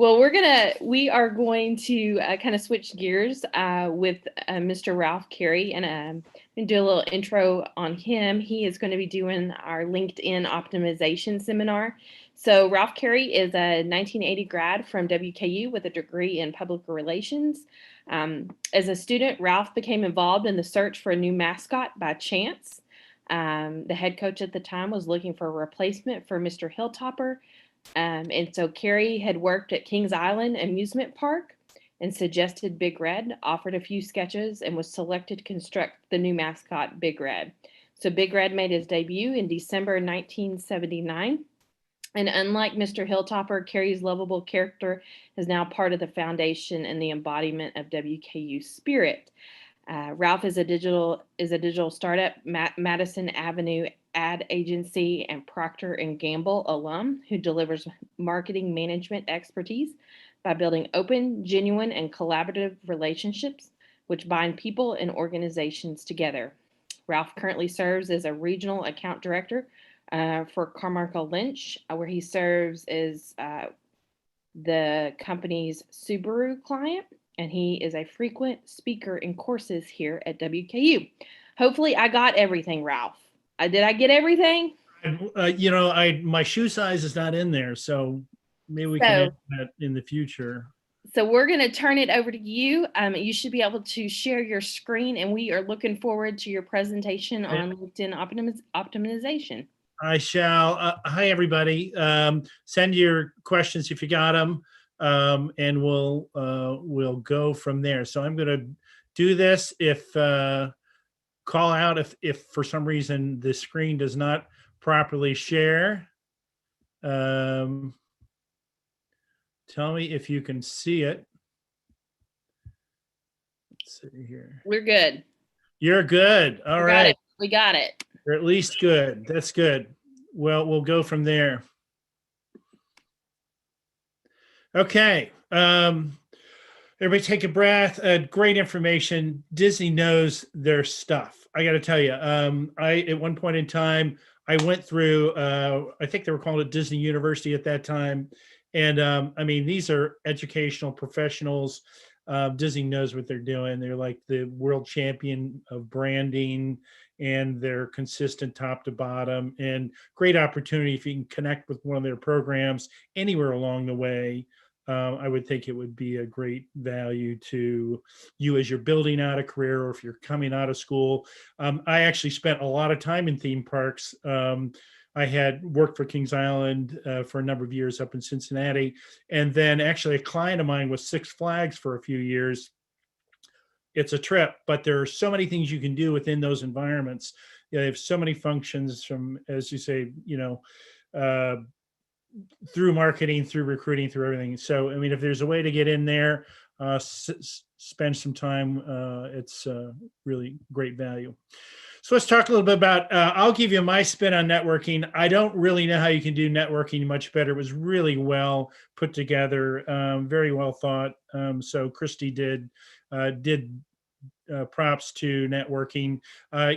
Well, we are going to kind of switch gears with Mr. Ralph Carey, and do a little intro on him. He is going to be doing our LinkedIn optimization seminar. So Ralph Carey is a 1980 grad from WKU with a degree in public relations. As a student, Ralph became involved in the search for a new mascot by chance. The head coach at the time was looking for a replacement for Mr. Hilltopper. And so Carey had worked at Kings Island Amusement Park and suggested Big Red, offered a few sketches, and was selected to construct the new mascot, Big Red. So Big Red made his debut in December 1979. And unlike Mr. Hilltopper, Carey's lovable character is now part of the foundation and the embodiment of WKU spirit. Ralph is a digital startup, Madison Avenue ad agency and Procter & Gamble alum who delivers marketing management expertise by building open, genuine, and collaborative relationships which bind people and organizations together. Ralph currently serves as a regional account director for Carmichael Lynch, where he serves as the company's Subaru client, and he is a frequent speaker in courses here at WKU. Hopefully I got everything, Ralph. Did I get everything? My shoe size is not in there, so maybe we can add that in the future. So we're going to turn it over to you. You should be able to share your screen, and we are looking forward to your presentation on LinkedIn optimization. I shall. Hi, everybody. Send your questions if you got them, and we'll go from there. So I'm going to do this. If call out if for some reason the screen does not properly share. Tell me if you can see it. Let's see here. We're good. You're good. All right. We got it. You're at least good. That's good. Well, we'll go from there. Okay. Everybody take a breath. Great information. Disney knows their stuff. I got to tell you, at one point in time, I went through, I think they were calling it Disney University at that time. And these are educational professionals. Disney knows what they're doing. They're like the world champion of branding, and they're consistent top to bottom, and great opportunity if you can connect with one of their programs anywhere along the way. I would think it would be a great value to you as you're building out a career or if you're coming out of school. I actually spent a lot of time in theme parks. I had worked for Kings Island for a number of years up in Cincinnati. And then actually a client of mine was Six Flags for a few years. It's a trip, but there are so many things you can do within those environments. They have so many functions from, as you say, through marketing, through recruiting, through everything. So, if there's a way to get in there, spend some time, it's really great value. So let's talk a little bit about, I'll give you my spin on networking. I don't really know how you can do networking much better. It was really well put together, very well thought. So Christy did props to networking. I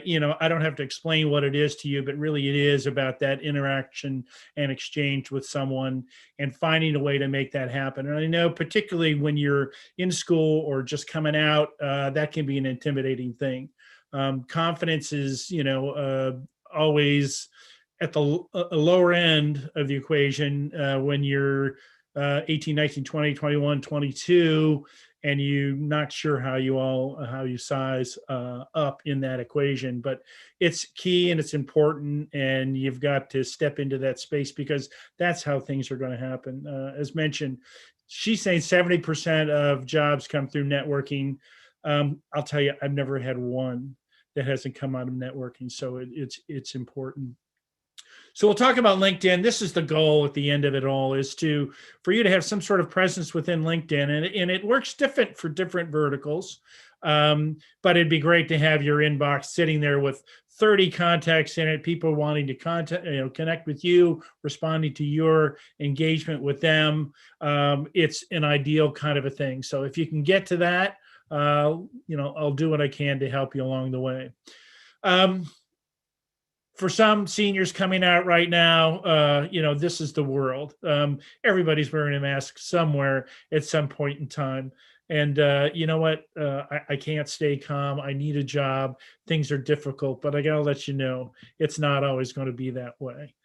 don't have to explain what it is to you, but really it is about that interaction and exchange with someone and finding a way to make that happen. And I know particularly when you're in school or just coming out, that can be an intimidating thing. Confidence is, always at the lower end of the equation when you're 18, 19, 20, 21, 22, and you're not sure how you size up in that equation. But it's key and it's important, and you've got to step into that space because that's how things are going to happen. As mentioned, she's saying 70% of jobs come through networking. I'll tell you, I've never had one that hasn't come out of networking. So it's important. So we'll talk about LinkedIn. This is the goal at the end of it all, is for you to have some sort of presence within LinkedIn. And it works different for different verticals. But it'd be great to have your inbox sitting there with 30 contacts in it, people wanting to connect with you, responding to your engagement with them. It's an ideal kind of a thing. So if you can get to that, I'll do what I can to help you along the way. for some seniors coming out right now, this is the world. Everybody's wearing a mask somewhere at some point in time. And you know what? I can't stay calm. I need a job. Things are difficult, but I got to let you know, it's not always going to be that way.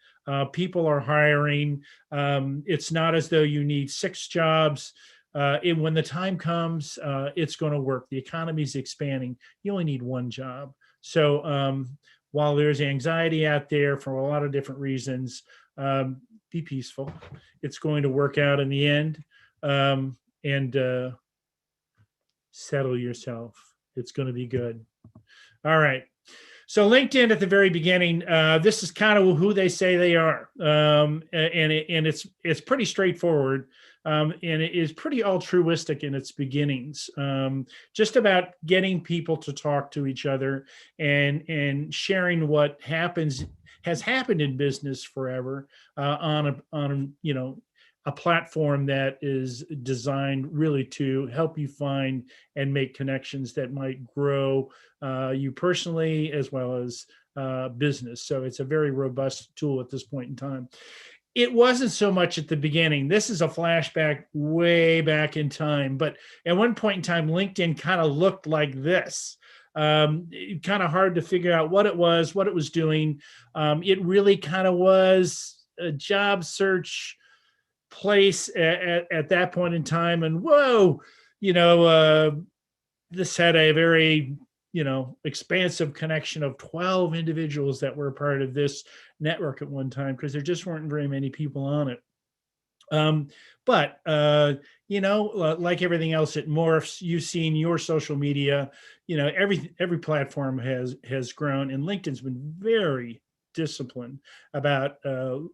People are hiring. It's not as though you need 6 jobs. When the time comes, it's going to work. The economy is expanding. You only need 1 job. So, while there's anxiety out there for a lot of different reasons, be peaceful. It's going to work out in the end. And settle yourself. It's going to be good. All right. So LinkedIn at the very beginning, this is kind of who they say they are, and it's pretty straightforward, and it is pretty altruistic in its beginnings, just about getting people to talk to each other and sharing what has happened in business forever, on a platform that is designed really to help you find and make connections that might grow you personally as well as business. So it's a very robust tool at this point in time. It wasn't so much at the beginning. This is a flashback way back in time, but at one point in time, LinkedIn kind of looked like this. Kind of hard to figure out what it was doing. It really kind of was a job search place at that point in time. And whoa, this had a very expansive connection of 12 individuals that were a part of this network at one time, because there just weren't very many people on it. But like everything else, it morphs. You've seen your social media, every platform has grown, and LinkedIn's been very disciplined about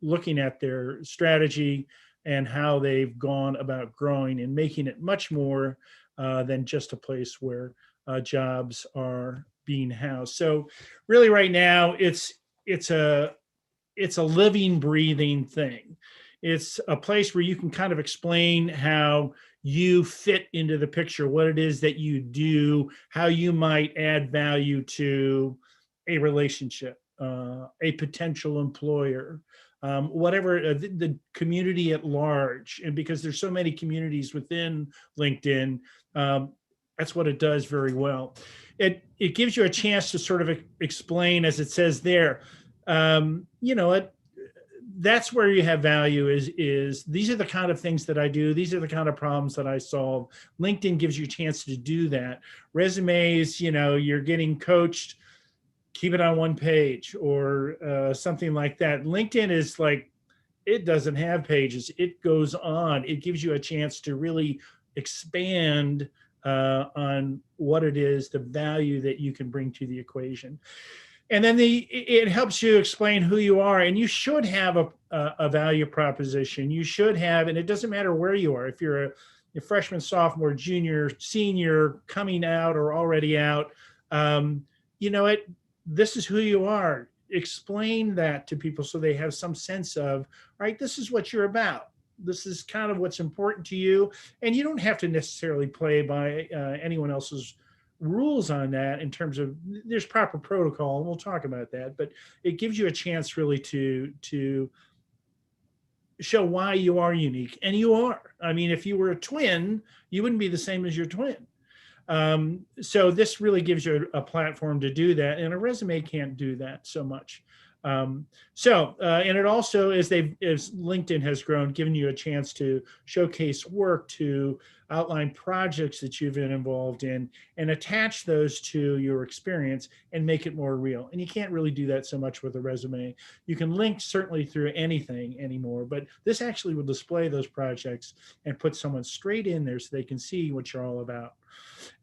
looking at their strategy and how they've gone about growing and making it much more than just a place where jobs are being housed. So really right now it's a living, breathing thing. It's a place where you can kind of explain how you fit into the picture, what it is that you do, how you might add value to a relationship, a potential employer, whatever, the community at large. And because there's so many communities within LinkedIn, that's what it does very well. It gives you a chance to sort of explain, as it says there, that's where you have value is these are the kind of things that I do. These are the kind of problems that I solve. LinkedIn gives you a chance to do that. Resumes, you're getting coached, keep it on one page or something like that. LinkedIn is like, it doesn't have pages. It goes on. It gives you a chance to really expand on what it is, the value that you can bring to the equation. And then it helps you explain who you are, and you should have a value proposition. You should have, and it doesn't matter where you are. If you're a freshman, sophomore, junior, senior, coming out or already out, this is who you are. Explain that to people so they have some sense of, right, this is what you're about. This is kind of what's important to you. And you don't have to necessarily play by anyone else's rules on that in terms of there's proper protocol, and we'll talk about that, but it gives you a chance really to show why you are unique. And you are. I mean, if you were a twin, you wouldn't be the same as your twin. So this really gives you a platform to do that, and a resume can't do that so much. And it also, as LinkedIn has grown, given you a chance to showcase work, to outline projects that you've been involved in, and attach those to your experience and make it more real. And you can't really do that so much with a resume. You can link certainly through anything anymore, but this actually will display those projects and put someone straight in there so they can see what you're all about.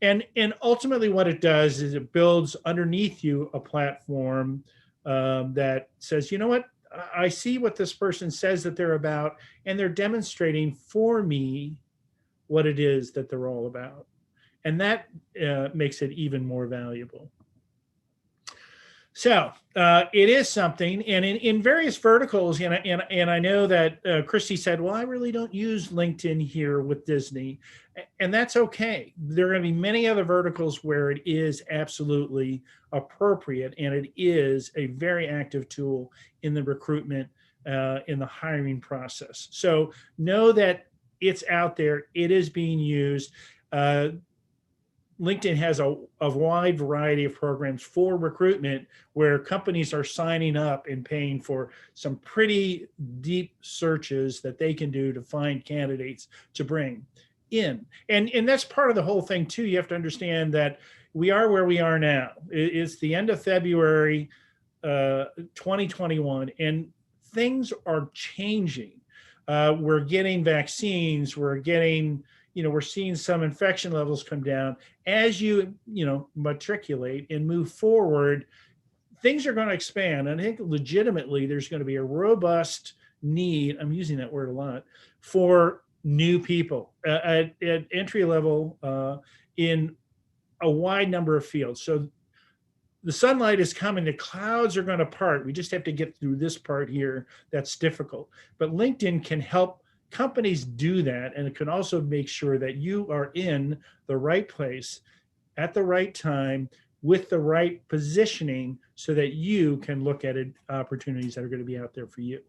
And ultimately what it does is it builds underneath you a platform that says, you know what, I see what this person says that they're about, and they're demonstrating for me what it is that they're all about. And that makes it even more valuable. So it is something, and in various verticals, and I know that Christy said, "Well, I really don't use LinkedIn here with Disney," and that's okay. There are going to be many other verticals where it is absolutely appropriate, and it is a very active tool in the recruitment, in the hiring process. So know that it's out there. It is being used. Uh, LinkedIn has a wide variety of programs for recruitment where companies are signing up and paying for some pretty deep searches that they can do to find candidates to bring in. And that's part of the whole thing too. You have to understand that we are where we are now. It's the end of February 2021, and things are changing. We're getting vaccines, we're seeing some infection levels come down. As you matriculate and move forward, things are going to expand. And I think legitimately there's going to be a robust need, I'm using that word a lot, for new people at entry level in a wide number of fields. So the sunlight is coming, the clouds are going to part. We just have to get through this part here that's difficult. But LinkedIn can help companies do that, and it can also make sure that you are in the right place at the right time with the right positioning so that you can look at opportunities that are going to be out there for you.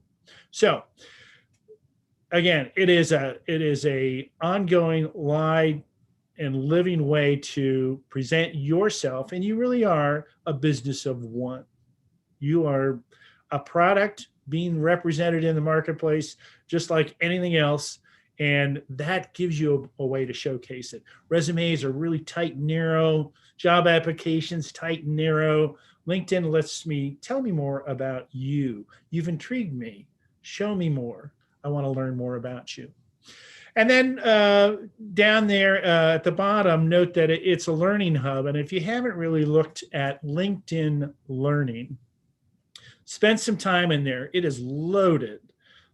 So again, it is a ongoing live and living way to present yourself, and you really are a business of one. You are a product being represented in the marketplace just like anything else, and that gives you a way to showcase it. Resumes are really tight and narrow, job applications tight and narrow. LinkedIn lets me tell me more about you. You've intrigued me. Show me more. I want to learn more about you. And then down there at the bottom, note that it's a learning hub. And if you haven't really looked at LinkedIn Learning, spend some time in there. It is loaded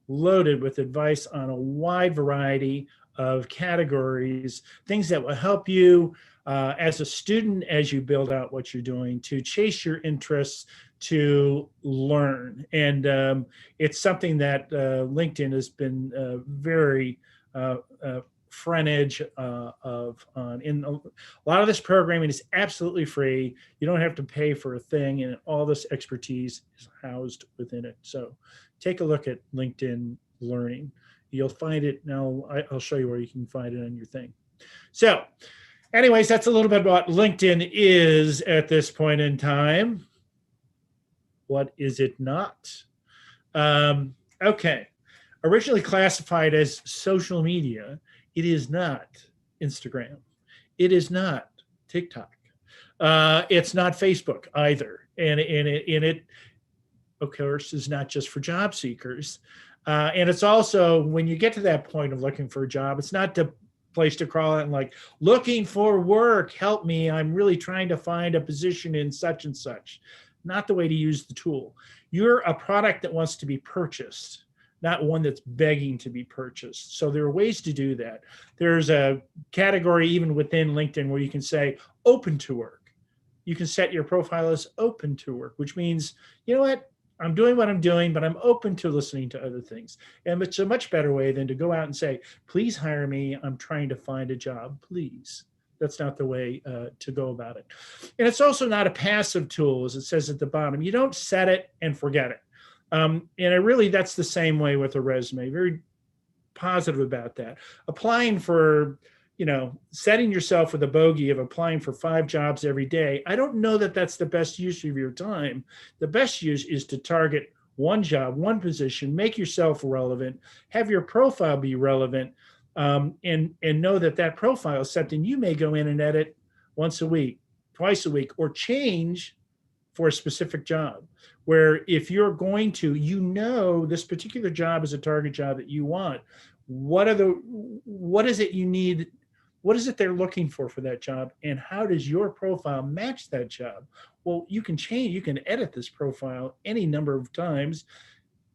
with advice on a wide variety of categories, things that will help you as a student as you build out what you're doing, to chase your interests, to learn. And it's something that LinkedIn has been very front edge of on. In a lot of this programming is absolutely free. You don't have to pay for a thing, and all this expertise is housed within it. So take a look at LinkedIn Learning. You'll find it now. I'll show you where you can find it on your thing. So anyways, that's a little bit about what LinkedIn is at this point in time. What is it not? Okay. Originally classified as social media, it is not Instagram. It is not TikTok. It's not Facebook either. And it, of course, is not just for job seekers. And it's also, when you get to that point of looking for a job, it's not the place to crawl out and like, looking for work, help me. I'm really trying to find a position in such and such. Not the way to use the tool. You're a product that wants to be purchased, not one that's begging to be purchased. So there are ways to do that. There's a category even within LinkedIn where you can say open to work. You can set your profile as open to work, which means, you know what, I'm doing what I'm doing, but I'm open to listening to other things. And it's a much better way than to go out and say, please hire me. I'm trying to find a job, please. That's not the way to go about it. And it's also not a passive tool, as it says at the bottom. You don't set it and forget it. That's the same way with a resume. Very positive about that. Applying for, setting yourself with a bogey of applying for 5 jobs every day. I don't know that that's the best use of your time. The best use is to target one job, one position, make yourself relevant, have your profile be relevant, and know that profile is something you may go in and edit once a week, twice a week, or change for a specific job. Where if you're going to, this particular job is a target job that you want. What is it you need? What is it they're looking for that job? And how does your profile match that job? Well, you can edit this profile any number of times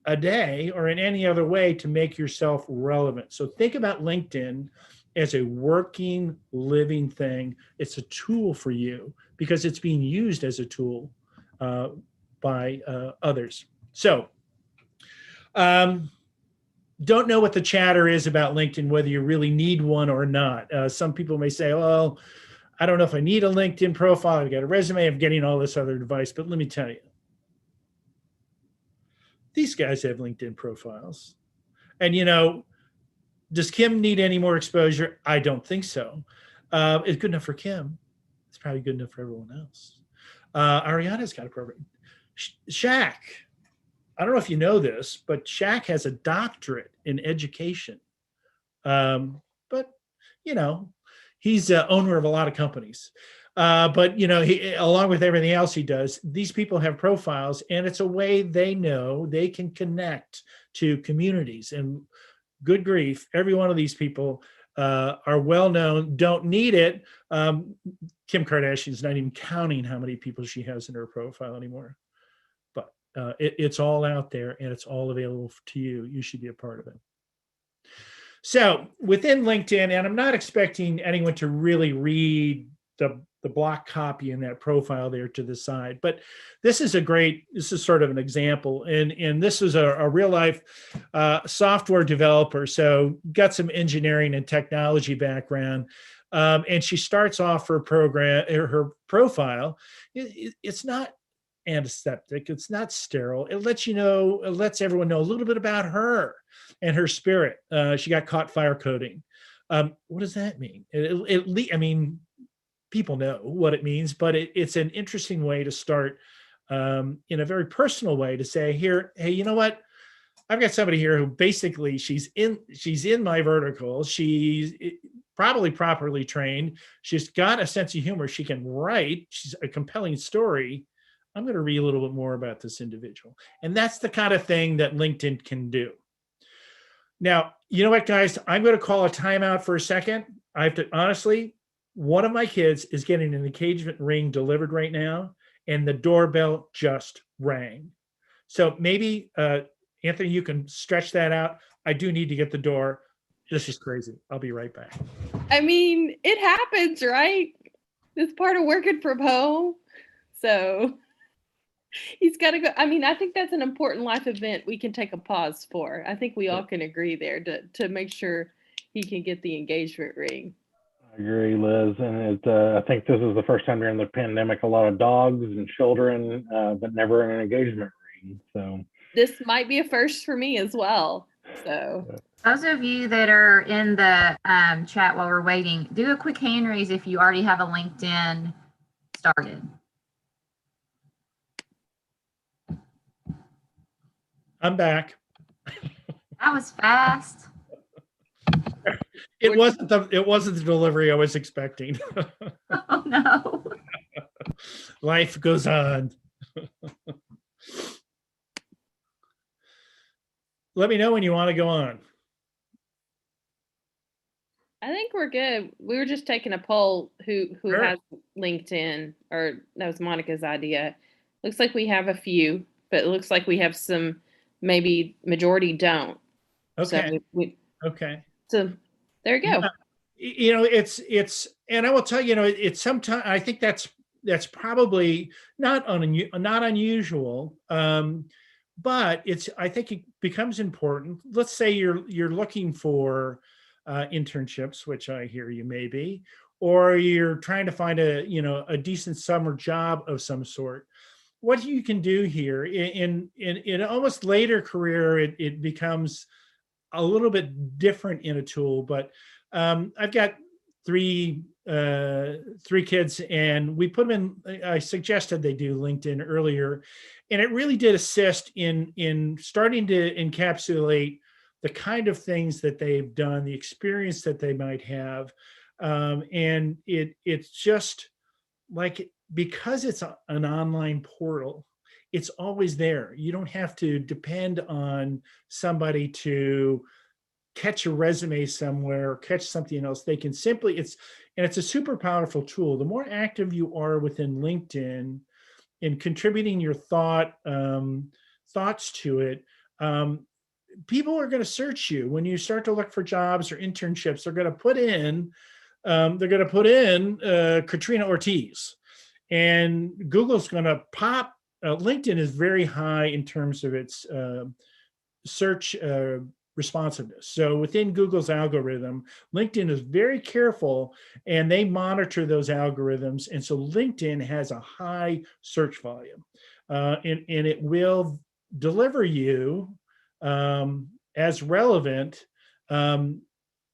a day or in any other way to make yourself relevant. So think about LinkedIn as a working, living thing. It's a tool for you because it's being used as a tool uh, by others. So don't know what the chatter is about LinkedIn, whether you really need one or not. Some people may say, well, I don't know if I need a LinkedIn profile. I've got a resume. I'm getting all this other advice. But let me tell you, these guys have LinkedIn profiles. And, does Kim need any more exposure? I don't think so. It's good enough for Kim. It's probably good enough for everyone else. Ariana's got a program. Shaq, I don't know if you know this, but Shaq has a doctorate in education. But, he's the owner of a lot of companies. But, he, along with everything else he does, these people have profiles, and it's a way they know they can connect to communities. And good grief, every one of these people are well known, don't need it. Kim Kardashian's not even counting how many people she has in her profile anymore. But it's all out there, and it's all available to you. You should be a part of it. So within LinkedIn, and I'm not expecting anyone to really read the block copy in that profile there to the side, but this is sort of an example. And this is a real life software developer. So got some engineering and technology background. And she starts off her profile. It's not antiseptic. It's not sterile. It lets everyone know a little bit about her and her spirit. She got caught fire coding. What does that mean? I mean, people know what it means, but it's an interesting way to start in a very personal way to say, hey, you know what? I've got somebody here who basically she's in my vertical. She's probably properly trained. She's got a sense of humor. She can write. She's a compelling story. I'm going to read a little bit more about this individual. And that's the kind of thing that LinkedIn can do. Now, you know what, guys? I'm going to call a timeout for a second. I have to, honestly, one of my kids is getting an engagement ring delivered right now, and the doorbell just rang. So maybe, Anthony, you can stretch that out. I do need to get the door. This is crazy. I'll be right back. I mean, it happens, right? It's part of working from home. So he's got to go. I mean, I think that's an important life event we can take a pause for. I think we all can agree there to make sure he can get the engagement ring. I agree, Liz. And I think this is the first time during the pandemic, a lot of dogs and children, but never an engagement ring. So this might be a first for me as well. So those of you that are in the chat while we're waiting, do a quick hand raise if you already have a LinkedIn started. I'm back. That was fast. It wasn't the delivery I was expecting. Oh no. Life goes on. Let me know when you want to go on. I think we're good. We were just taking a poll who Sure. has LinkedIn, or that was Monica's idea. Looks like we have a few, but it looks like we have some, maybe majority don't. Okay. So Okay. So there you go. Yeah. It's, and I will tell you, it's sometimes, I think that's probably not unusual. But I think it becomes important. Let's say you're looking for internships, which I hear you may be, or you're trying to find a decent summer job of some sort. What you can do here in almost later career, it becomes a little bit different in a tool. But I've got three kids, and we put them in. I suggested they do LinkedIn earlier, and it really did assist in starting to encapsulate the kind of things that they've done, the experience that they might have, and it's just like, because it's an online portal, it's always there. You don't have to depend on somebody to catch a resume somewhere or catch something else. They can simply, it's a super powerful tool. The more active you are within LinkedIn in contributing your thoughts to it, people are going to search you. When you start to look for jobs or internships, they're going to put in Katrina Ortiz, and Google's going to pop LinkedIn is very high in terms of its search responsiveness. So within Google's algorithm, LinkedIn is very careful and they monitor those algorithms. And so LinkedIn has a high search volume, and it will deliver you as relevant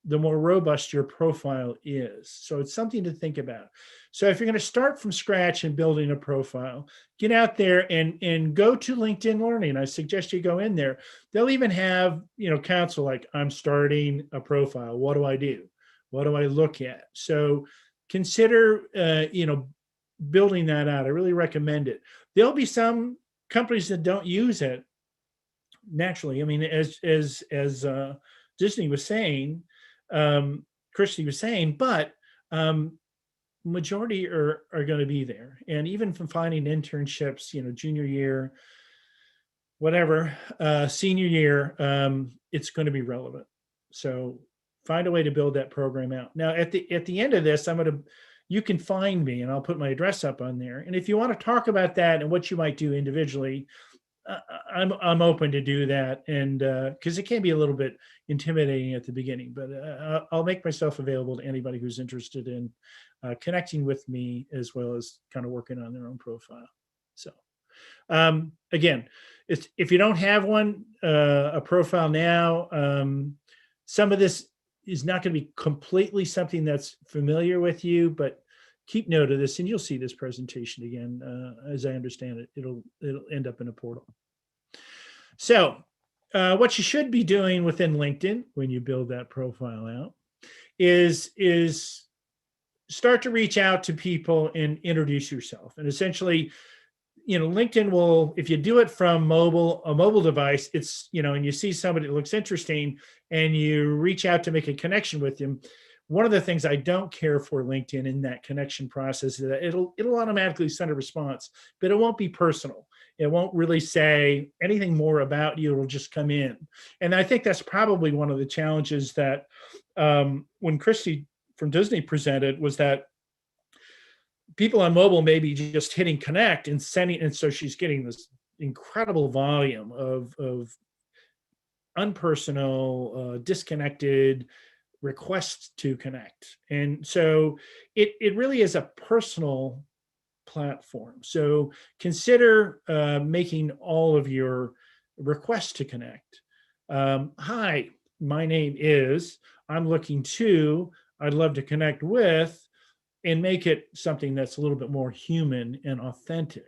the more robust your profile is. So it's something to think about. So if you're going to start from scratch and building a profile, get out there and go to LinkedIn Learning. I suggest you go in there. They'll even have, counsel like, I'm starting a profile. What do I do? What do I look at? So consider, building that out. I really recommend it. There'll be some companies that don't use it naturally. I mean, as Disney was saying, Christy was saying, but majority are going to be there. And even from finding internships, junior year, whatever, senior year, it's going to be relevant. So find a way to build that program out. Now, at the end of this, you can find me and I'll put my address up on there. And if you want to talk about that and what you might do individually, I'm open to do that, and because it can be a little bit intimidating at the beginning, but I'll make myself available to anybody who's interested in connecting with me, as well as kind of working on their own profile. So again, if you don't have one, a profile now, some of this is not going to be completely something that's familiar with you, but keep note of this, and you'll see this presentation again. As I understand it, it'll end up in a portal. So what you should be doing within LinkedIn when you build that profile out is start to reach out to people and introduce yourself. And essentially, LinkedIn will, if you do it from a mobile device, it's, and you see somebody that looks interesting and you reach out to make a connection with them. One of the things I don't care for LinkedIn in that connection process is that it'll automatically send a response, but it won't be personal. It won't really say anything more about you. It'll just come in. And I think that's probably one of the challenges that when Christy from Disney presented, was that people on mobile may be just hitting connect and sending, and so she's getting this incredible volume of unpersonal, disconnected requests to connect. And so it really is a personal platform. So consider making all of your requests to connect. Hi, my name is, I'm looking to, I'd love to connect with, and make it something that's a little bit more human and authentic.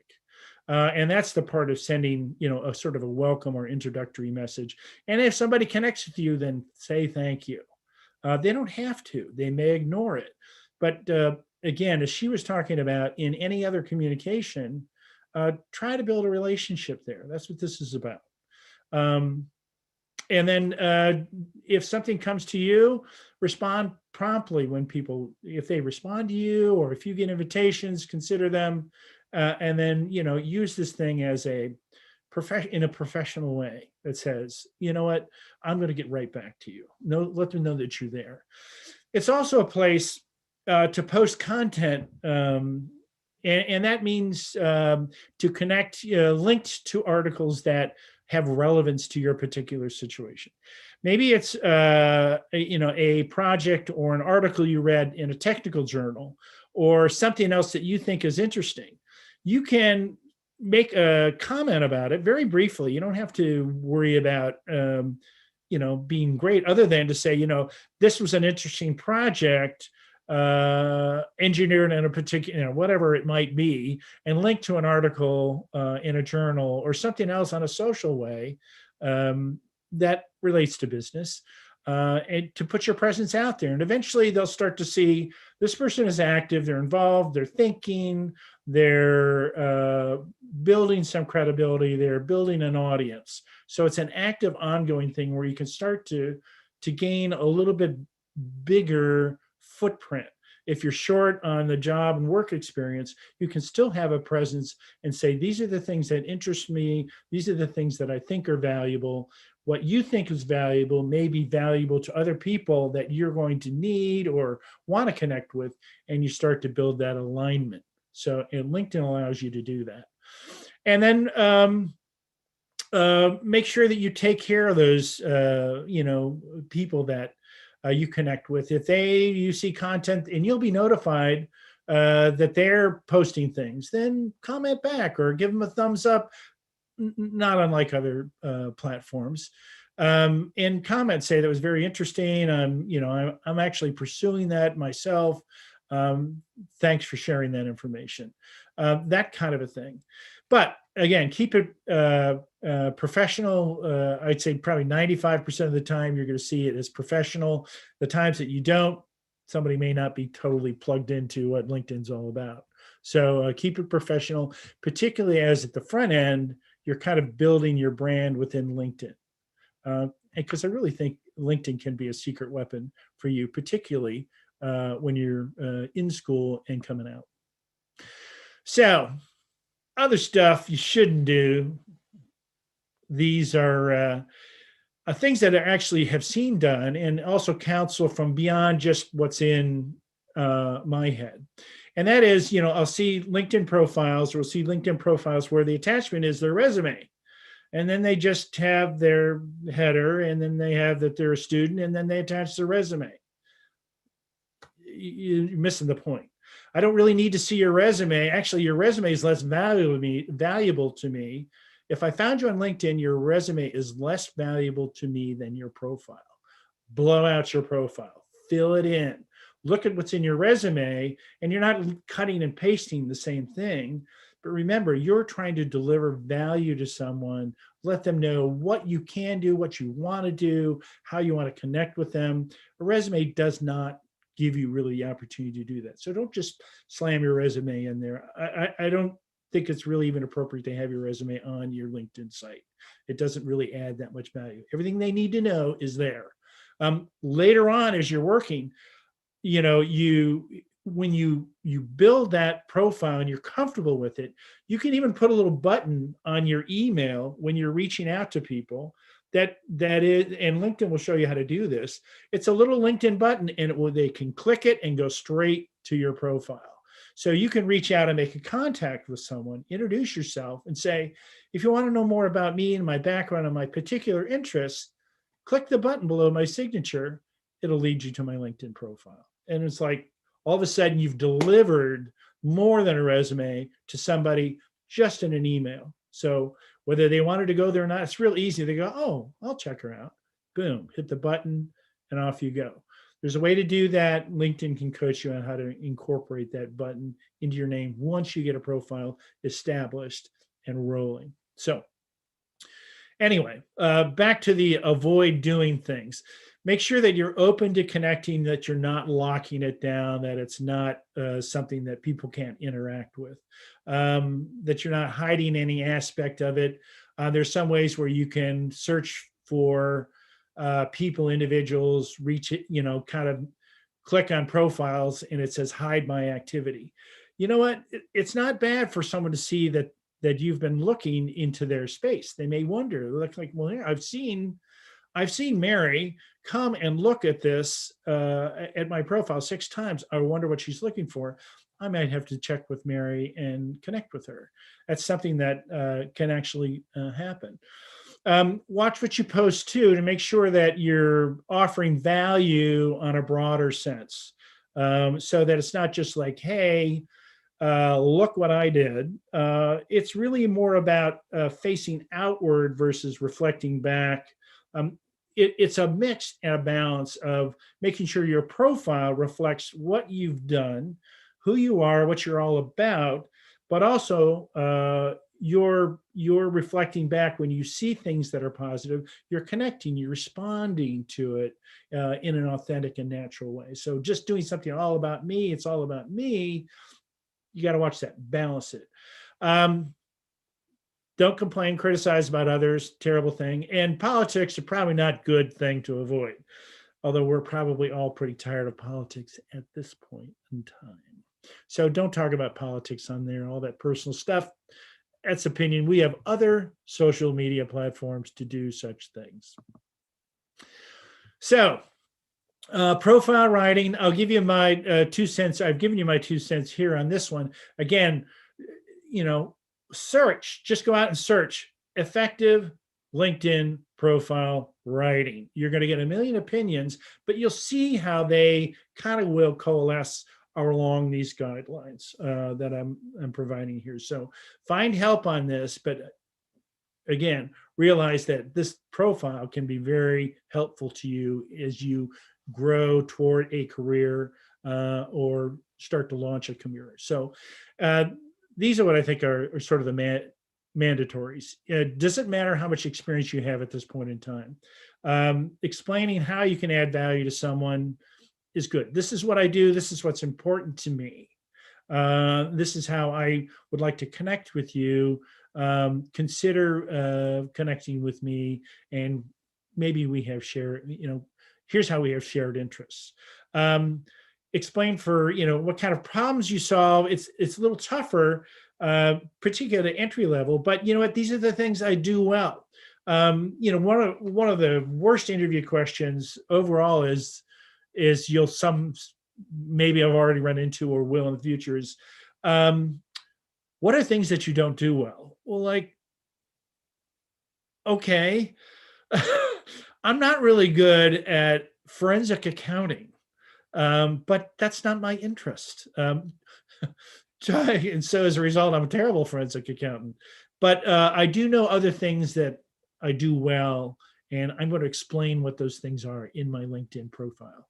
And that's the part of sending, a sort of a welcome or introductory message. And if somebody connects with you, then say thank you. They don't have to. They may ignore it. But again, as she was talking about, in any other communication, try to build a relationship there. That's what this is about. And then if something comes to you, respond promptly when if they respond to you, or if you get invitations, consider them. And then, use this thing as in a professional way that says, you know what, I'm going to get right back to you. Let them know that you're there. It's also a place to post content. And that means to connect, linked to articles that have relevance to your particular situation. Maybe it's a project or an article you read in a technical journal, or something else that you think is interesting. You can make a comment about it very briefly. You don't have to worry about being great, other than to say, this was an interesting project, engineered in a particular, whatever it might be, and link to an article in a journal or something else on a social way that relates to business, and to put your presence out there. And eventually they'll start to see this person is active, they're involved, they're thinking, they're building some credibility, they're building an audience. So it's an active, ongoing thing where you can start to gain a little bit bigger footprint. If you're short on the job and work experience, you can still have a presence and say, these are the things that interest me. These are the things that I think are valuable. What you think is valuable may be valuable to other people that you're going to need or want to connect with, and you start to build that alignment. So, and LinkedIn allows you to do that. And then make sure that you take care of those, people that you connect with. If you see content and you'll be notified that they're posting things, then comment back or give them a thumbs up, not unlike other platforms. And comment, say that was very interesting. I'm actually pursuing that myself. Thanks for sharing that information. That kind of a thing. But again, keep it professional. I'd say probably 95% of the time you're going to see it as professional. The times that you don't, somebody may not be totally plugged into what LinkedIn's all about. So keep it professional, particularly as at the front end, you're kind of building your brand within LinkedIn. Because I really think LinkedIn can be a secret weapon for you, particularly when you're in school and coming out. So other stuff you shouldn't do. These are things that I actually have seen done, and also counsel from beyond just what's in my head. And that is, I'll see LinkedIn profiles, or we'll see LinkedIn profiles where the attachment is their resume. And then they just have their header, and then they have that they're a student, and then they attach their resume. You're missing the point. I don't really need to see your resume. Actually, your resume is less valuable to me. If I found you on LinkedIn, your resume is less valuable to me than your profile. Blow out your profile, fill it in. Look at what's in your resume, and you're not cutting and pasting the same thing. But remember, you're trying to deliver value to someone, let them know what you can do, what you want to do, how you want to connect with them. A resume does not give you really the opportunity to do that. So don't just slam your resume in there. I don't think it's really even appropriate to have your resume on your LinkedIn site. It doesn't really add that much value. Everything they need to know is there. Later on, as you're working, when you build that profile and you're comfortable with it, you can even put a little button on your email when you're reaching out to people that is, and LinkedIn will show you how to do this. It's a little LinkedIn button, and they can click it and go straight to your profile. So you can reach out and make a contact with someone, introduce yourself, and say, if you want to know more about me and my background and my particular interests, click the button below my signature. It'll lead you to my LinkedIn profile. And it's like, all of a sudden you've delivered more than a resume to somebody just in an email. So whether they wanted to go there or not, it's real easy. They go, oh, I'll check her out. Boom, hit the button and off you go. There's a way to do that. LinkedIn can coach you on how to incorporate that button into your name once you get a profile established and rolling. So anyway, back to the avoid doing things. Make sure that you're open to connecting, that you're not locking it down, that it's not something that people can't interact with, that you're not hiding any aspect of it. There's some ways where you can search for people, individuals, reach it, kind of click on profiles and it says hide my activity. You know what? It's not bad for someone to see that you've been looking into their space. They may wonder, like, well, yeah, I've seen Mary come and look at this at my profile 6 times. I wonder what she's looking for. I might have to check with Mary and connect with her. That's something that can actually happen. Watch what you post too, to make sure that you're offering value on a broader sense, so that it's not just like, hey, look what I did. It's really more about facing outward versus reflecting back. It's a mix and a balance of making sure your profile reflects what you've done, who you are, what you're all about, but also you're reflecting back when you see things that are positive. You're connecting, you're responding to it in an authentic and natural way. So just doing something all about me, it's all about me. You got to watch that, balance it. Don't complain, criticize about others, terrible thing. And politics are probably not a good thing to avoid, although we're probably all pretty tired of politics at this point in time. So don't talk about politics on there, all that personal stuff. That's opinion. We have other social media platforms to do such things. So profile writing, I'll give you my 2 cents. I've given you my 2 cents here on this one. Again, search, just go out and search effective LinkedIn profile writing. You're going to get a million opinions, but you'll see how they kind of will coalesce along these guidelines that I'm providing here. So find help on this, but again, realize that this profile can be very helpful to you as you grow toward a career or start to launch a career. So these are what I think are sort of the mandatories. It doesn't matter how much experience you have at this point in time. Explaining how you can add value to someone is good. This is what I do. This is what's important to me. This is how I would like to connect with you. Consider connecting with me, and maybe we have shared, here's how we have shared interests. Explain for, what kind of problems you solve. It's a little tougher, particularly entry level, but you know what, these are the things I do well. One of the worst interview questions overall is maybe I've already run into or will in the future is, what are things that you don't do well? Well, like, okay, I'm not really good at forensic accounting, but that's not my interest. And so as a result, I'm a terrible forensic accountant. But I do know other things that I do well, and I'm going to explain what those things are in my LinkedIn profile.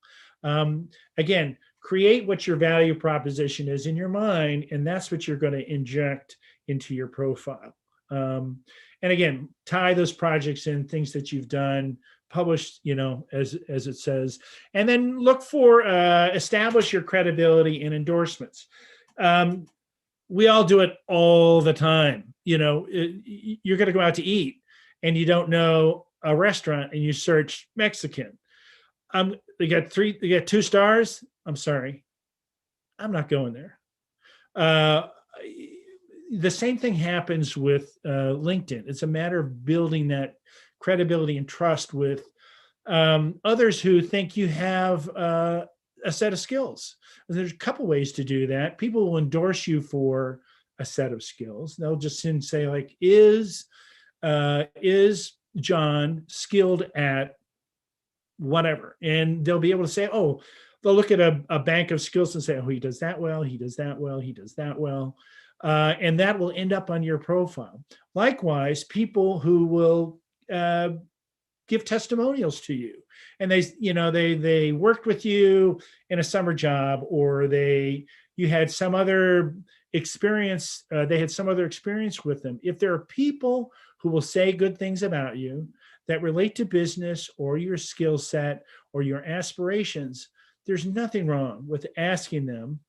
Again, create what your value proposition is in your mind, and that's what you're going to inject into your profile. And again, tie those projects in, things that you've done, published, as it says, and then look for, establish your credibility in endorsements. We all do it all the time. You're going to go out to eat and you don't know a restaurant and you search Mexican. They got 2 stars. I'm sorry, I'm not going there. The same thing happens with LinkedIn. It's a matter of building that credibility and trust with others who think you have a set of skills. There's a couple ways to do that. People will endorse you for a set of skills. They'll just say like, is John skilled at whatever? And they'll be able to say, oh, they'll look at a bank of skills and say, oh, he does that well, he does that well, he does that well. And that will end up on your profile. Likewise, people who will give testimonials to you, and they worked with you in a summer job, or you had some other experience. They had some other experience with them. If there are people who will say good things about you that relate to business or your skill set or your aspirations, there's nothing wrong with asking them,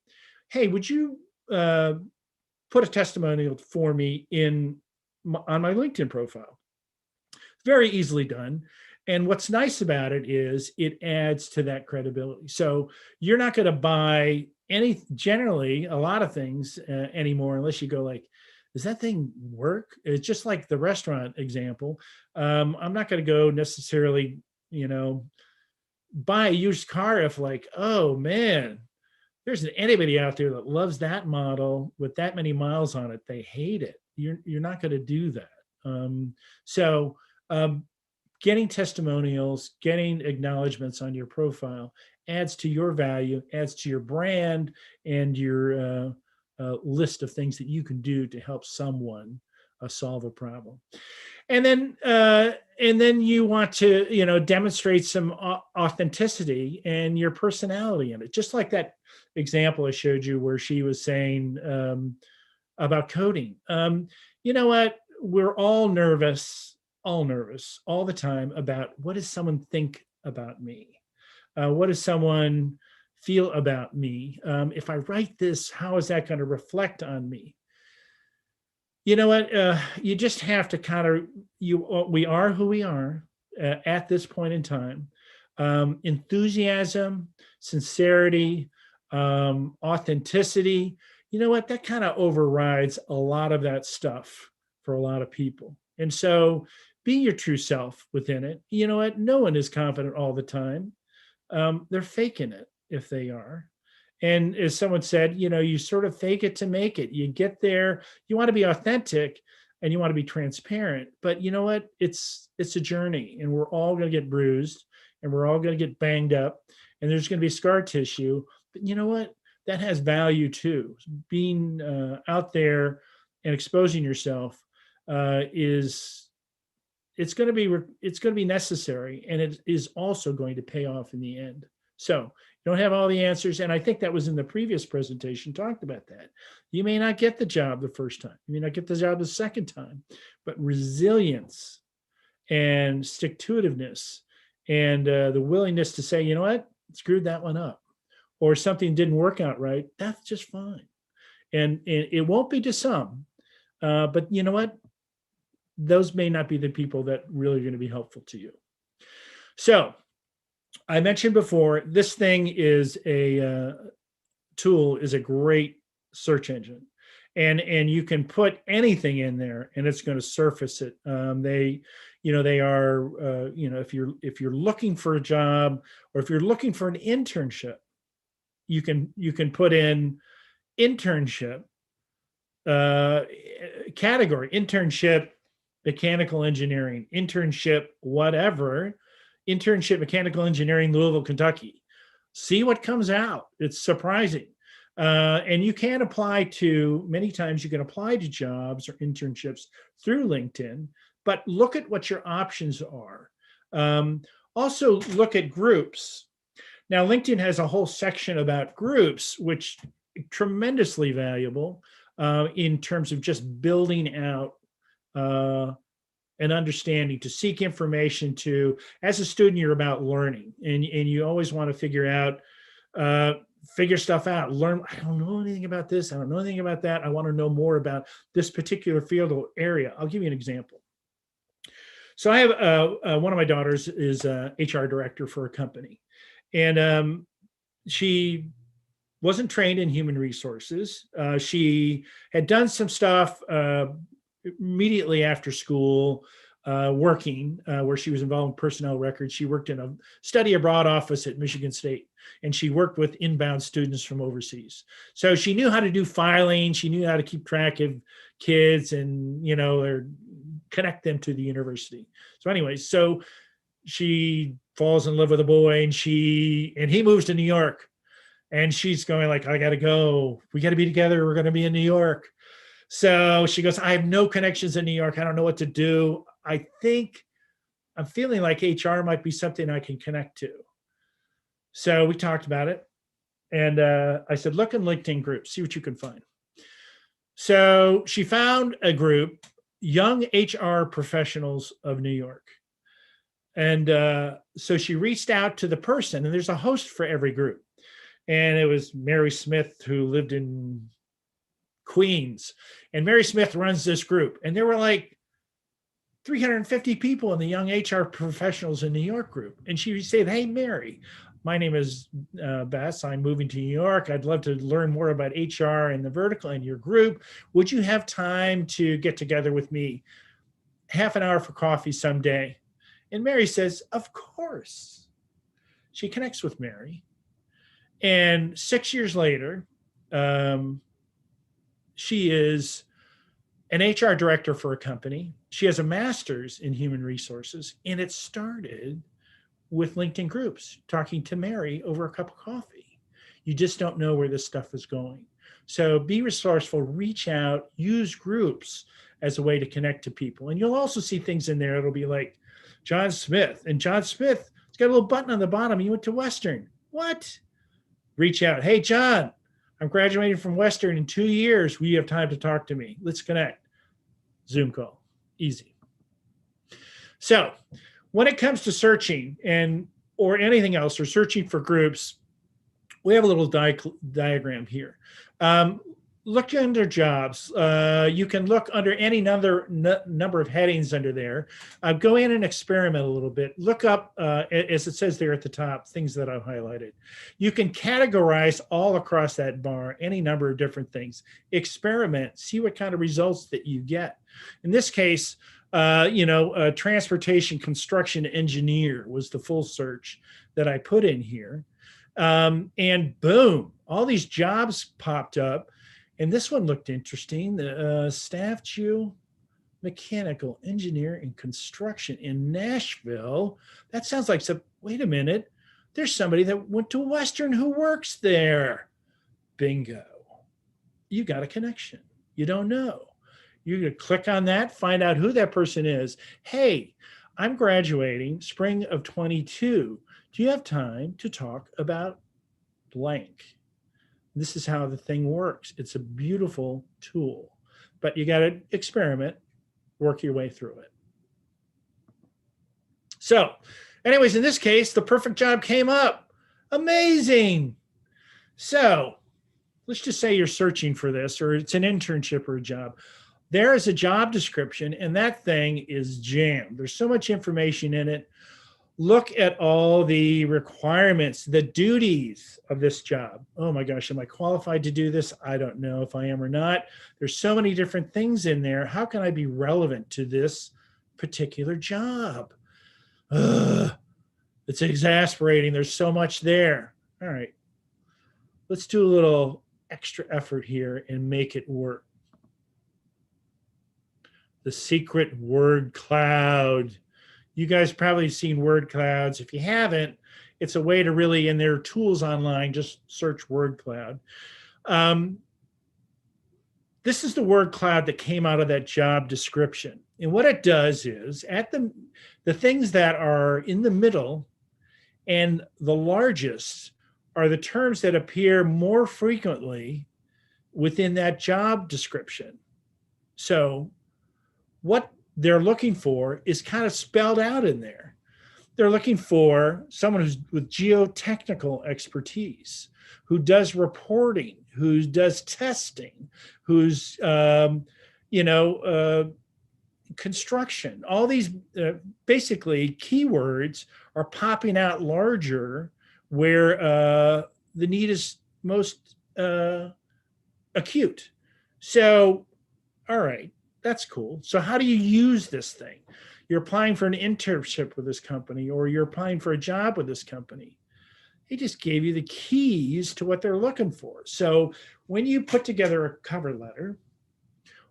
hey, would you put a testimonial for me on my LinkedIn profile? Very easily done. And what's nice about it is it adds to that credibility. So you're not going to buy generally a lot of things anymore unless you go like, does that thing work? It's just like the restaurant example. I'm not going to go necessarily, buy a used car if like, oh man, there's anybody out there that loves that model with that many miles on it. They hate it. You're not going to do that. So getting testimonials, getting acknowledgments on your profile adds to your value, adds to your brand and your list of things that you can do to help someone solve a problem. And then you want to, demonstrate some authenticity and your personality in it. Just like that example I showed you where she was saying about coding. You know what? We're all nervous all the time about what does someone think about me? What does someone feel about me? If I write this, how is that going to reflect on me? You know what? You just have to we are who we are at this point in time. Enthusiasm, sincerity, authenticity. You know what? That kind of overrides a lot of that stuff for a lot of people. And so be your true self within it. You know what? No one is confident all the time. They're faking it if they are. And as someone said, you sort of fake it to make it. You get there, you want to be authentic and you want to be transparent. But you know what? It's a journey, and we're all going to get bruised, and we're all going to get banged up, and there's going to be scar tissue. But you know what? That has value too. Being out there and exposing yourself is it's going to be necessary, and it is also going to pay off in the end. So you don't have all the answers, and I think that was in the previous presentation talked about that. You may not get the job the first time, you may not get the job the second time, but resilience and stick-to-itiveness and the willingness to say, you know what, screwed that one up, or something didn't work out right, that's just fine. And it won't be to some, but you know what, those may not be the people that really are going to be helpful to you. So I mentioned before, this thing is a tool, is a great search engine, and you can put anything in there and it's going to surface it. They are, if you're looking for a job, or if you're looking for an internship, you can put in internship category, internship mechanical engineering, internship whatever, internship mechanical engineering, Louisville, Kentucky. See what comes out. It's surprising. And you can apply to, many times you can apply to jobs or internships through LinkedIn, but look at what your options are. Also look at groups. Now, LinkedIn has a whole section about groups, which is tremendously valuable in terms of just building out an understanding, to seek information, to, as a student, you're about learning, and you always want to figure stuff out, learn. I don't know anything about this. I don't know anything about that. I want to know more about this particular field or area. I'll give you an example. So I have one of my daughters is a HR director for a company, and she wasn't trained in human resources. She had done some stuff immediately after school, working, where she was involved in personnel records. She worked in a study abroad office at Michigan State, and she worked with inbound students from overseas. So she knew how to do filing. She knew how to keep track of kids and, or connect them to the university. So anyway, so she falls in love with a boy, and he moves to New York, and she's going like, I got to go. We got to be together. We're going to be in New York. So she goes, I have no connections in New York. I don't know what to do. I think I'm feeling like HR might be something I can connect to. So we talked about it. And I said, look in LinkedIn groups, see what you can find. So she found a group, Young HR Professionals of New York. And so she reached out to the person, and there's a host for every group. And it was Mary Smith, who lived in Queens, and Mary Smith runs this group, and there were like 350 people in the Young HR Professionals in New York group. And she would say, hey, Mary, my name is Bess. I'm moving to New York. I'd love to learn more about HR and the vertical in your group. Would you have time to get together with me, half an hour for coffee someday? And Mary says, of course. She connects with Mary, and 6 years later, she is an HR director for a company. She has a master's in human resources, and it started with LinkedIn groups, talking to Mary over a cup of coffee. You just don't know where this stuff is going. So be resourceful, reach out, use groups as a way to connect to people. And you'll also see things in there. It'll be like John Smith, and John Smith, it's got a little button on the bottom. He went to Western. What? Reach out. Hey, John, I'm graduating from Western in 2 years. Will you have time to talk to me? Let's connect. Zoom call. Easy. So when it comes to searching or anything else, or searching for groups, we have a little diagram here. Look under jobs. You can look under any number of headings under there. Go in and experiment a little bit. Look up, as it says there at the top, things that I've highlighted. You can categorize all across that bar, any number of different things. Experiment, see what kind of results that you get. In this case, transportation construction engineer was the full search that I put in here. And boom, all these jobs popped up. And this one looked interesting. The staff geomechanical engineer in construction in Nashville. That sounds like some, wait a minute. There's somebody that went to Western who works there. Bingo. You got a connection. You don't know. You're going to click on that, find out who that person is. Hey, I'm graduating spring of 22. Do you have time to talk about blank? This is how the thing works. It's a beautiful tool, but you got to experiment, work your way through it. So anyways, in this case, the perfect job came up. Amazing. So let's just say you're searching for this, or it's an internship or a job. There is a job description, and that thing is jammed. There's so much information in it. Look at all the requirements, the duties of this job. Oh my gosh, am I qualified to do this? I don't know if I am or not. There's so many different things in there. How can I be relevant to this particular job? It's exasperating. There's so much there. All right, let's do a little extra effort here and make it work. The secret word cloud. You guys probably seen word clouds. If you haven't, it's a way to really, in their tools online, just search word cloud. This is the word cloud that came out of that job description. And what it does is at the things that are in the middle and the largest are the terms that appear more frequently within that job description. So what they're looking for is kind of spelled out in there. They're looking for someone who's with geotechnical expertise, who does reporting, who does testing, who's, construction. All these basically keywords are popping out larger where the need is most acute. So, all right. That's cool. So how do you use this thing? You're applying for an internship with this company, or you're applying for a job with this company. They just gave you the keys to what they're looking for. So when you put together a cover letter,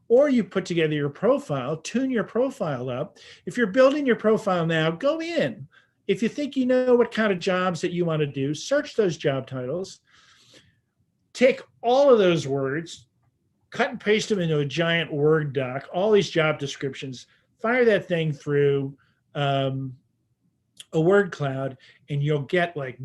or you put together your profile, tune your profile up. If you're building your profile now, go in. If you think you know what kind of jobs that you want to do, search those job titles, take all of those words, cut and paste them into a giant Word doc, all these job descriptions, fire that thing through a word cloud, and you'll get like,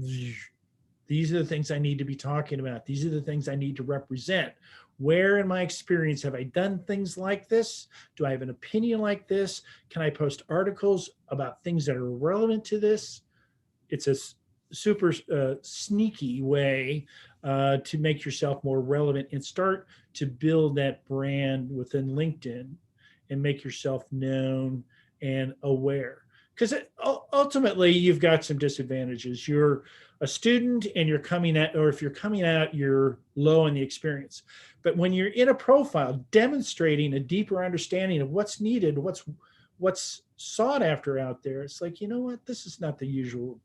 these are the things I need to be talking about. These are the things I need to represent. Where in my experience have I done things like this? Do I have an opinion like this? Can I post articles about things that are relevant to this? It's a super sneaky way to make yourself more relevant and start to build that brand within LinkedIn and make yourself known and aware. Because ultimately, you've got some disadvantages. You're a student and you're coming out, or if you're coming out, you're low in the experience. But when you're in a profile demonstrating a deeper understanding of what's needed, what's sought after out there, it's like, you know what, this is not the usual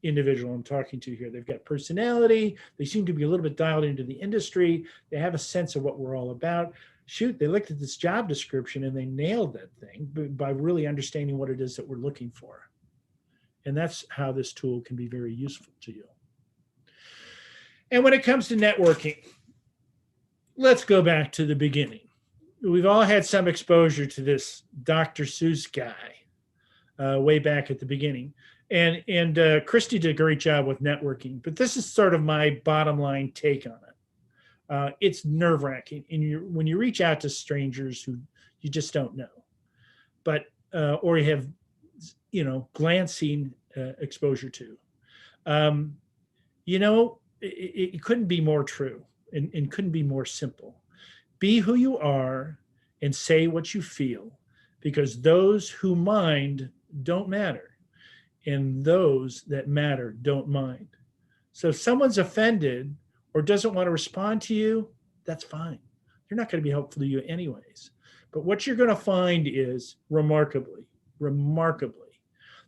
individual I'm talking to here. They've got personality. They seem to be a little bit dialed into the industry. They have a sense of what we're all about. Shoot, they looked at this job description and they nailed that thing by really understanding what it is that we're looking for. And that's how this tool can be very useful to you. And when it comes to networking, let's go back to the beginning. We've all had some exposure to this Dr. Seuss guy way back at the beginning. And Christy did a great job with networking, but this is sort of my bottom line take on it. It's nerve-wracking, and when you reach out to strangers who you just don't know, but or you have, glancing exposure to, it couldn't be more true and couldn't be more simple. Be who you are and say what you feel, because those who mind don't matter. And those that matter don't mind. So if someone's offended or doesn't want to respond to you, that's fine. They're not going to be helpful to you anyways. But what you're going to find is remarkably,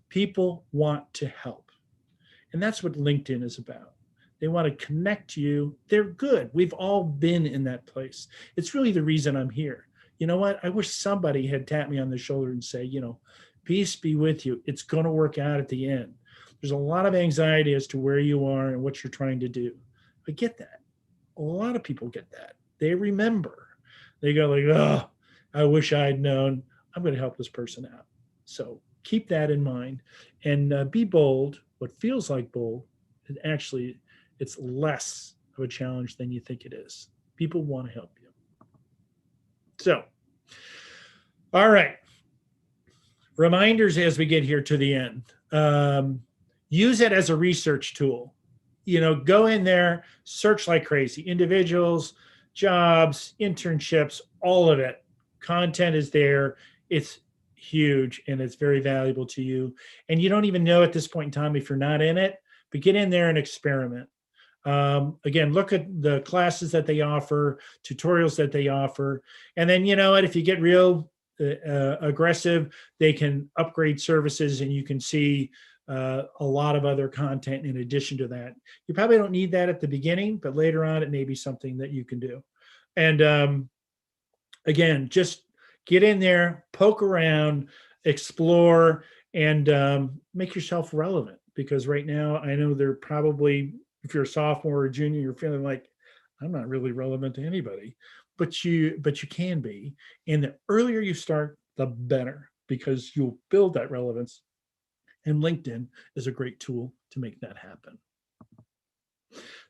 people want to help. And that's what LinkedIn is about. They want to connect to you. They're good. We've all been in that place. It's really the reason I'm here. You know what? I wish somebody had tapped me on the shoulder and say, peace be with you. It's going to work out at the end. There's a lot of anxiety as to where you are and what you're trying to do. I get that. A lot of people get that. They remember. They go like, oh, I wish I'd known. I'm going to help this person out. So keep that in mind and be bold. What feels like bold, actually, it's less of a challenge than you think it is. People want to help you. So, all right. Reminders as we get here to the end. Use it as a research tool. Go in there, search like crazy. Individuals, jobs, internships, all of it. Content is there. It's huge and it's very valuable to you. And you don't even know at this point in time if you're not in it, but get in there and experiment. Again, look at the classes that they offer, tutorials that they offer. And then, if you get real aggressive, they can upgrade services and you can see a lot of other content in addition to that. You probably don't need that at the beginning, but later on, it may be something that you can do. And again, just get in there, poke around, explore, and make yourself relevant. Because right now, I know they're probably, if you're a sophomore or junior, you're feeling like, I'm not really relevant to anybody, but you can be. And the earlier you start, the better, because you'll build that relevance. And LinkedIn is a great tool to make that happen.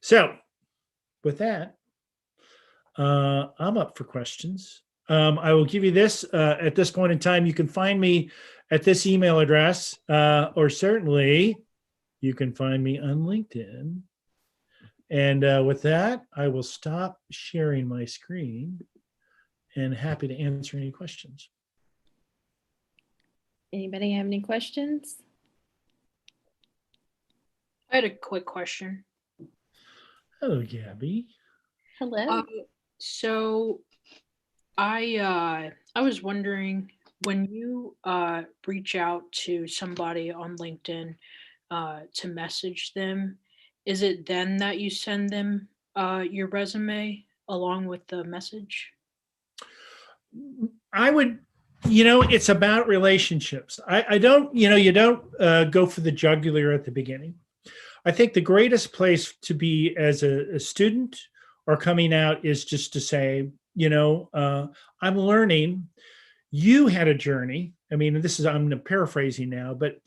So with that, I'm up for questions. I will give you this at this point in time. You can find me at this email address, or certainly you can find me on LinkedIn. And with that, I will stop sharing my screen and happy to answer any questions. Anybody have any questions? I had a quick question. Hello, Gabby. Hello. So I was wondering, when you reach out to somebody on LinkedIn to message them, is it then that you send them your resume along with the message? I would, it's about relationships. I don't, you don't go for the jugular at the beginning. I think the greatest place to be as a student or coming out is just to say, I'm learning. You had a journey. I mean, I'm paraphrasing now, but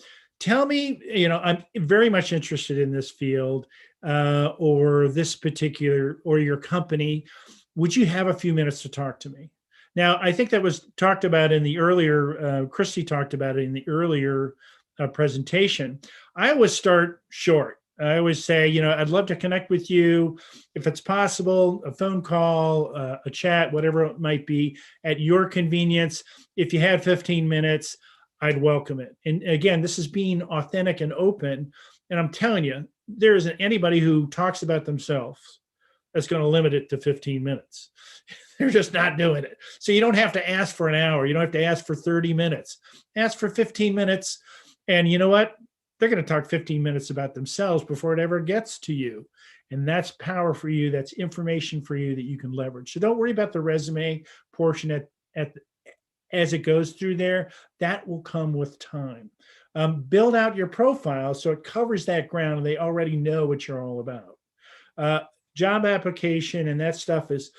tell me, I'm very much interested in this field or this particular, or your company. Would you have a few minutes to talk to me? Now, I think that was talked about in the earlier, Christy talked about it in the earlier presentation. I always start short. I always say, I'd love to connect with you if it's possible, a phone call, a chat, whatever it might be, at your convenience. If you had 15 minutes, I'd welcome it. And again, this is being authentic and open. And I'm telling you, there isn't anybody who talks about themselves that's going to limit it to 15 minutes. They're just not doing it. So you don't have to ask for an hour. You don't have to ask for 30 minutes. Ask for 15 minutes. And you know what? They're going to talk 15 minutes about themselves before it ever gets to you. And that's power for you. That's information for you that you can leverage. So don't worry about the resume portion as it goes through there. That will come with time. Build out your profile so it covers that ground and they already know what you're all about. Job application and that stuff is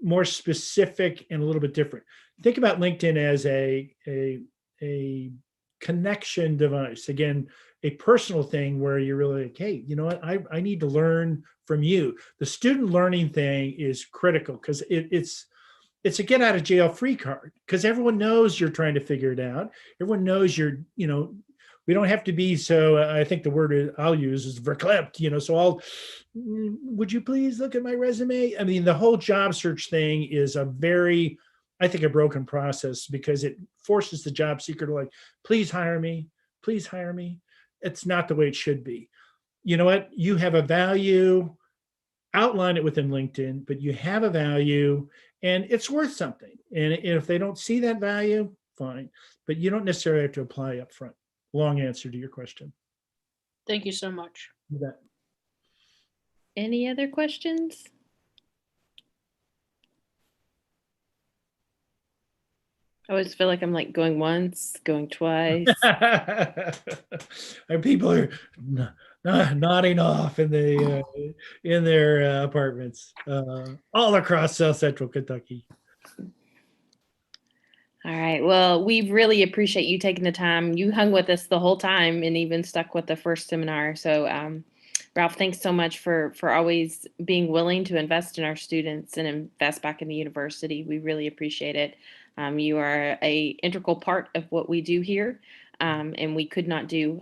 more specific and a little bit different. Think about LinkedIn as a connection device. Again, a personal thing where you're really like, hey, you know what? I need to learn from you. The student learning thing is critical because it's a get out of jail free card, because everyone knows you're trying to figure it out. Everyone knows we don't have to be so, I think the word I'll use is verklempt, so would you please look at my resume? I mean, the whole job search thing is a broken process because it forces the job seeker to like, please hire me. Please hire me. It's not the way it should be. You know what? You have a value, outline it within LinkedIn, but you have a value and it's worth something. And if they don't see that value, fine, but you don't necessarily have to apply up front. Long answer to your question. Thank you so much. You bet. Any other questions? I always feel like I'm like going once, going twice. And people are nodding off in their apartments all across South Central Kentucky. All right. Well, we really appreciate you taking the time. You hung with us the whole time and even stuck with the first seminar. So, Ralph, thanks so much for always being willing to invest in our students and invest back in the university. We really appreciate it. You are a integral part of what we do here, and we could not do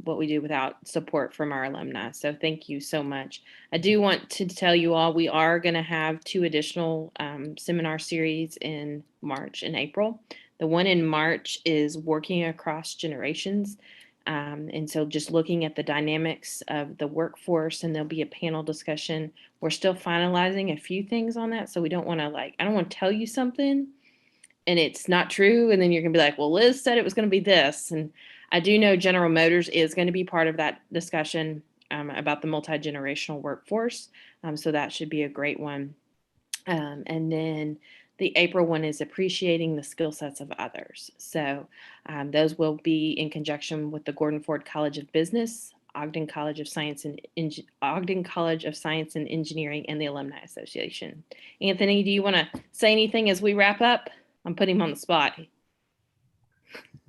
what we do without support from our alumni. So thank you so much. I do want to tell you all we are going to have 2 additional seminar series in March and April. The one in March is working across generations. And so just looking at the dynamics of the workforce, and there'll be a panel discussion. We're still finalizing a few things on that. So we don't want to I don't want to tell you something and it's not true. And then you're going to be like, well, Liz said it was going to be this. And I do know General Motors is going to be part of that discussion about the multi-generational workforce. So that should be a great one. And then the April one is appreciating the skill sets of others. So those will be in conjunction with the Gordon Ford College of Business, Ogden College of Science and Engineering, and the Alumni Association. Anthony, do you want to say anything as we wrap up? I'm putting him on the spot.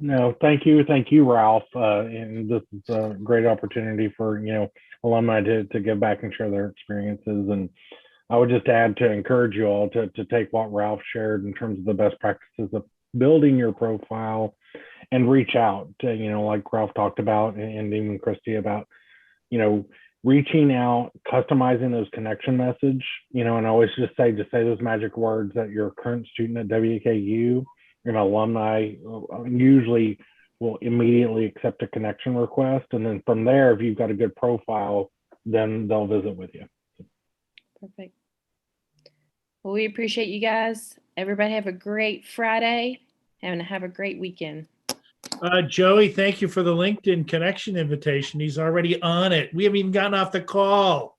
No, thank you, Ralph. And this is a great opportunity for alumni to give back and share their experiences. And I would just add to encourage you all to take what Ralph shared in terms of the best practices of building your profile and reach out to, like Ralph talked about, and even Christy about, reaching out, customizing those connection message, and I always just say those magic words that you're a current student at WKU, an alumni usually will immediately accept a connection request. And then from there, if you've got a good profile, then they'll visit with you. Perfect. Well, we appreciate you guys. Everybody have a great Friday and have a great weekend. Joey, thank you for the LinkedIn connection invitation. He's already on it. We haven't even gotten off the call.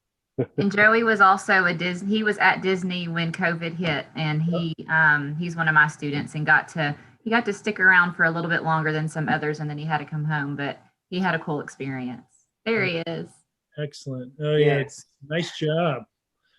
And Joey was also he was at Disney when COVID hit, and he's one of my students and he got to stick around for a little bit longer than some others, and then he had to come home, but he had a cool experience. There he is. Excellent. Oh, yes. Nice job.